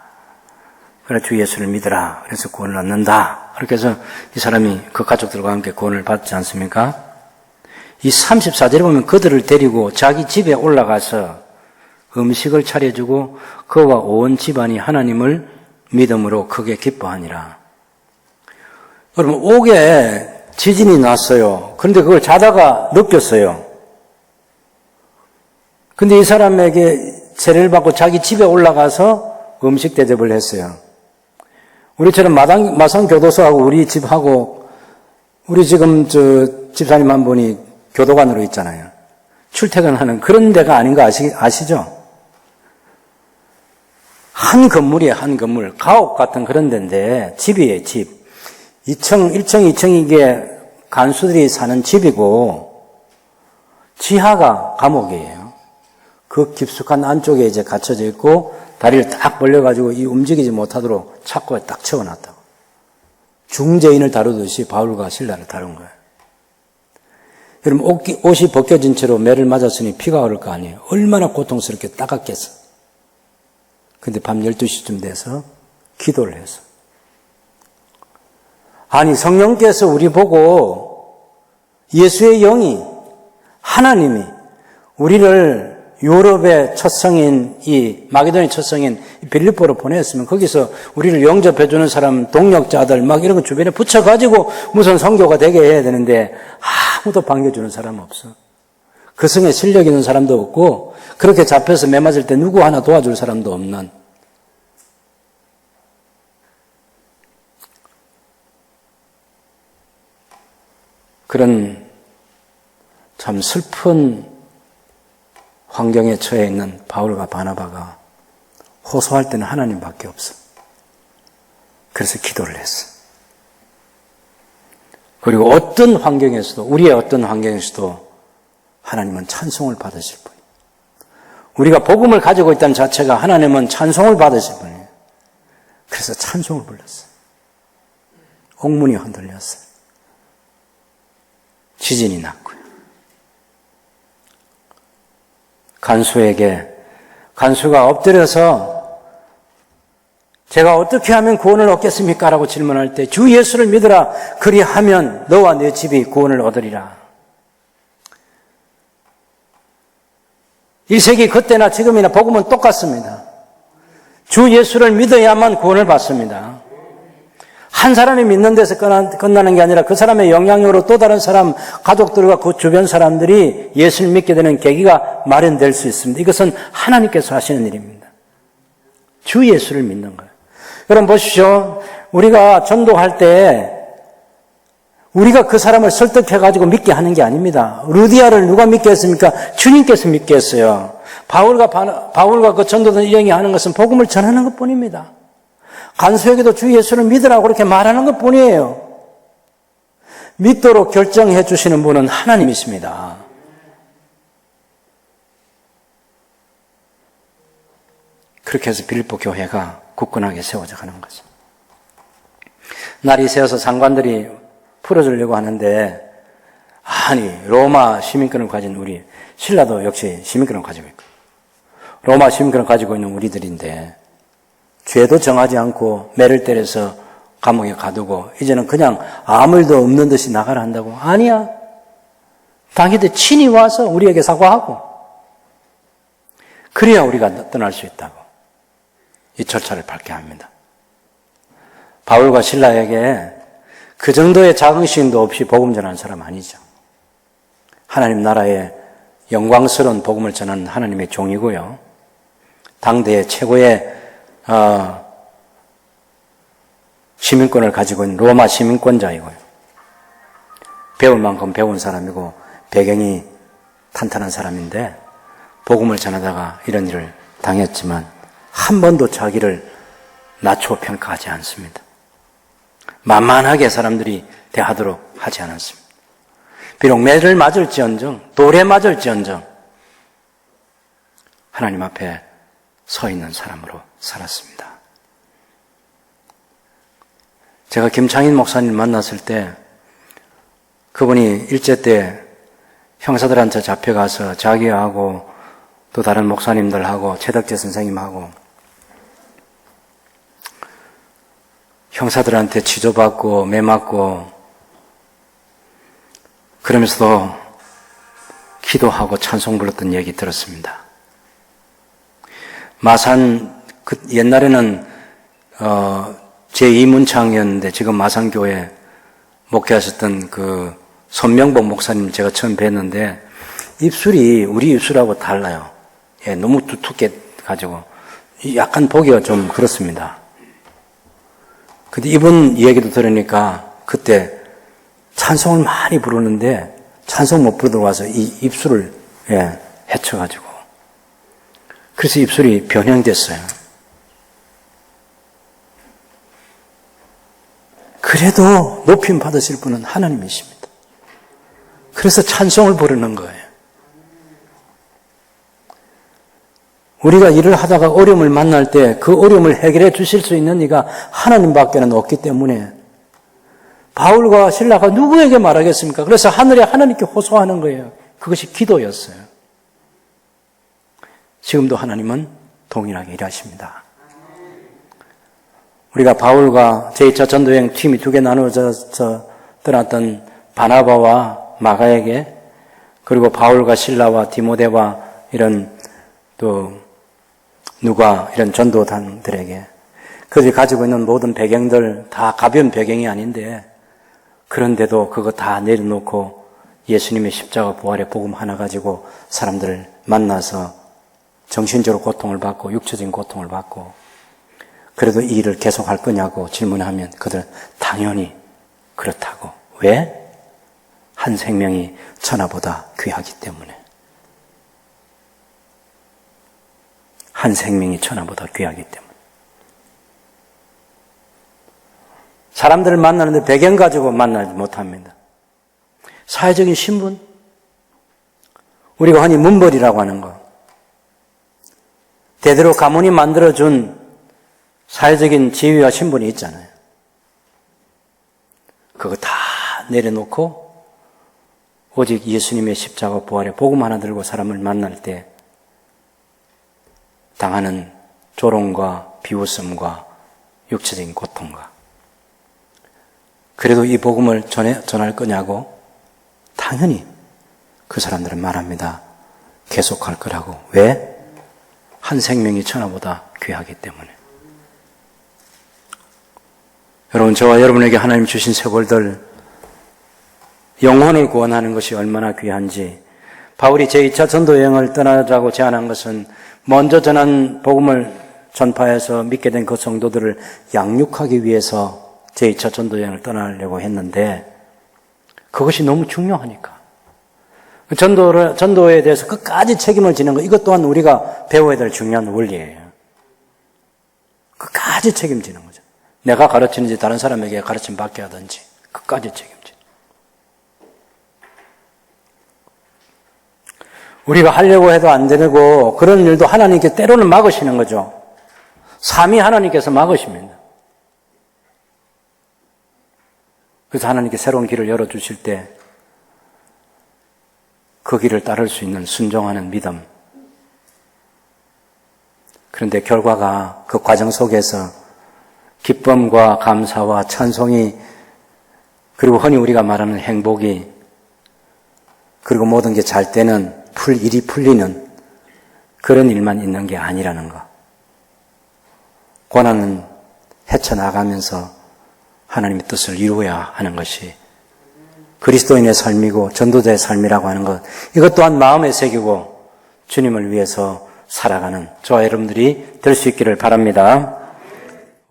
그래 주 예수를 믿으라. 그래서 구원을 얻는다. 그렇게 해서 이 사람이 그 가족들과 함께 구원을 받지 않습니까? 이 34절에 보면 그들을 데리고 자기 집에 올라가서 음식을 차려주고 그와 온 집안이 하나님을 믿음으로 크게 기뻐하니라. 여러분, 옥에 지진이 났어요. 그런데 그걸 자다가 느꼈어요. 근데 이 사람에게 세례를 받고 자기 집에 올라가서 음식 대접을 했어요. 우리처럼 마산 교도소하고 우리 집하고, 우리 지금 집사님 한 분이 교도관으로 있잖아요. 출퇴근하는 그런 데가 아닌 거 아시죠? 한 건물이에요, 한 건물. 가옥 같은 그런 데인데, 집이에요, 집. 1층, 2층 이게 간수들이 사는 집이고, 지하가 감옥이에요. 그 깊숙한 안쪽에 이제 갇혀져 있고, 다리를 딱 벌려가지고 이 움직이지 못하도록 착고에 딱 채워놨다고. 중재인을 다루듯이 바울과 실라를 다룬 거예요. 여러분, 옷이 벗겨진 채로 매를 맞았으니 피가 흐를 거 아니에요. 얼마나 고통스럽게 따갑겠어. 근데 밤 12시쯤 돼서 기도를 했어. 아니, 성령께서 우리 보고 예수의 영이, 하나님이 우리를 유럽의 첫 성인, 이 마게도니아 첫 성인 빌립보로 보냈으면 거기서 우리를 영접해주는 사람, 동역자들 막 이런 거 주변에 붙여가지고 무슨 선교가 되게 해야 되는데 아무도 반겨주는 사람 없어. 그 성에 실력 있는 사람도 없고 그렇게 잡혀서 매 맞을 때 누구 하나 도와줄 사람도 없는 그런 참 슬픈 환경에 처해 있는 바울과 바나바가 호소할 때는 하나님밖에 없어. 그래서 기도를 했어. 그리고 어떤 환경에서도, 우리의 어떤 환경에서도 하나님은 찬송을 받으실 분이에요. 우리가 복음을 가지고 있다는 자체가 하나님은 찬송을 받으실 분이에요. 그래서 찬송을 불렀어요. 옥문이 흔들렸어요. 지진이 났고요. 간수가 엎드려서 제가 어떻게 하면 구원을 얻겠습니까? 라고 질문할 때 주 예수를 믿으라. 그리하면 너와 네 집이 구원을 얻으리라. 1세기 그때나 지금이나 복음은 똑같습니다. 주 예수를 믿어야만 구원을 받습니다. 한 사람이 믿는 데서 끝나는 게 아니라 그 사람의 영향력으로 또 다른 사람, 가족들과 그 주변 사람들이 예수를 믿게 되는 계기가 마련될 수 있습니다. 이것은 하나님께서 하시는 일입니다. 주 예수를 믿는 거예요. 여러분 보십시오. 우리가 전도할 때 우리가 그 사람을 설득해가지고 믿게 하는 게 아닙니다. 루디아를 누가 믿게 했습니까? 주님께서 믿게 했어요. 바울과 그 전도된 일행이 하는 것은 복음을 전하는 것 뿐입니다. 간수에게도 주 예수를 믿으라고 그렇게 말하는 것 뿐이에요. 믿도록 결정해 주시는 분은 하나님이십니다. 그렇게 해서 빌립보 교회가 굳건하게 세워져 가는 거죠. 날이 새어서 상관들이 풀어주려고 하는데 아니 로마 시민권을 가진 우리 신라도 역시 시민권을 가지고 있고 로마 시민권을 가지고 있는 우리들인데 죄도 정하지 않고 매를 때려서 감옥에 가두고 이제는 그냥 아무 일도 없는 듯이 나가라 한다고? 아니야. 당신들 친히 와서 우리에게 사과하고 그래야 우리가 떠날 수 있다고. 이 절차를 밟게 합니다. 바울과 신라에게 그 정도의 자긍심도 없이 복음 전하는 사람 아니죠. 하나님 나라의 영광스러운 복음을 전하는 하나님의 종이고요. 당대의 최고의 시민권을 가지고 있는 로마 시민권자이고요. 배울 만큼 배운 사람이고 배경이 탄탄한 사람인데 복음을 전하다가 이런 일을 당했지만 한 번도 자기를 낮추어 평가하지 않습니다. 만만하게 사람들이 대하도록 하지 않았습니다. 비록 매를 맞을지언정 돌에 맞을지언정 하나님 앞에 서 있는 사람으로 살았습니다. 제가 김창인 목사님 만났을 때 그분이 일제 때 형사들한테 잡혀가서 자기하고 또 다른 목사님들하고 최덕재 선생님하고 형사들한테 치조받고 매맞고 그러면서도 기도하고 찬송 불렀던 얘기 들었습니다. 마산 옛날에는 제2문창이었는데 지금 마산교회 목회하셨던 그 손명복 목사님 제가 처음 뵀는데 입술이 우리 입술하고 달라요. 예, 너무 두텁게 가지고 약간 보기가 좀 그렇습니다. 근데 이분 얘기도 들으니까 그때 찬송을 많이 부르는데 찬송 못 부르러 와서 이 입술을 해쳐가지고 그래서 입술이 변형됐어요. 그래도 높임 받으실 분은 하나님이십니다. 그래서 찬송을 부르는 거예요. 우리가 일을 하다가 어려움을 만날 때 그 어려움을 해결해 주실 수 있는 이가 하나님밖에는 없기 때문에 바울과 신라가 누구에게 말하겠습니까? 그래서 하늘에 하나님께 호소하는 거예요. 그것이 기도였어요. 지금도 하나님은 동일하게 일하십니다. 우리가 바울과 제2차 전도여행 팀이 두 개 나누어져서 떠났던 바나바와 마가에게 그리고 바울과 신라와 디모데와 이런 또 누가 이런 전도단들에게 그들이 가지고 있는 모든 배경들 다 가벼운 배경이 아닌데 그런데도 그거 다 내려놓고 예수님의 십자가 부활의 복음 하나 가지고 사람들을 만나서 정신적으로 고통을 받고 육체적인 고통을 받고 그래도 이 일을 계속할 거냐고 질문하면 그들 당연히 그렇다고. 왜? 한 생명이 천하보다 귀하기 때문에. 한 생명이 천하보다 귀하기 때문에. 사람들을 만나는데 배경 가지고 만나지 못합니다. 사회적인 신분, 우리가 흔히 문벌이라고 하는 거, 대대로 가문이 만들어준 사회적인 지위와 신분이 있잖아요. 그거 다 내려놓고 오직 예수님의 십자가 부활의 복음 하나 들고 사람을 만날 때 당하는 조롱과 비웃음과 육체적인 고통과 그래도 이 복음을 전할 거냐고 당연히 그 사람들은 말합니다. 계속할 거라고. 왜? 한 생명이 천하보다 귀하기 때문에. 여러분, 저와 여러분에게 하나님 주신 세월들 영혼을 구원하는 것이 얼마나 귀한지 바울이 제2차 전도여행을 떠나자고 제안한 것은 먼저 전한 복음을 전파해서 믿게 된 그 성도들을 양육하기 위해서 제2차 전도여행을 떠나려고 했는데 그것이 너무 중요하니까 전도에 대해서 끝까지 책임을 지는 것 이것 또한 우리가 배워야 될 중요한 원리예요. 끝까지 책임지는 거죠. 내가 가르치는지 다른 사람에게 가르침 받게 하든지 끝까지 책임지는. 우리가 하려고 해도 안 되고 그런 일도 하나님께 때로는 막으시는 거죠. 삼위 하나님께서 막으십니다. 그래서 하나님께 새로운 길을 열어주실 때 그 길을 따를 수 있는 순종하는 믿음. 그런데 결과가 그 과정 속에서 기쁨과 감사와 찬송이 그리고 흔히 우리가 말하는 행복이 그리고 모든 게 잘 되는 일이 풀리는 그런 일만 있는 게 아니라는 거. 고난은 헤쳐나가면서 하나님의 뜻을 이루어야 하는 것이 그리스도인의 삶이고 전도자의 삶이라고 하는 것, 이것 또한 마음에 새기고 주님을 위해서 살아가는 저와 여러분들이 될 수 있기를 바랍니다.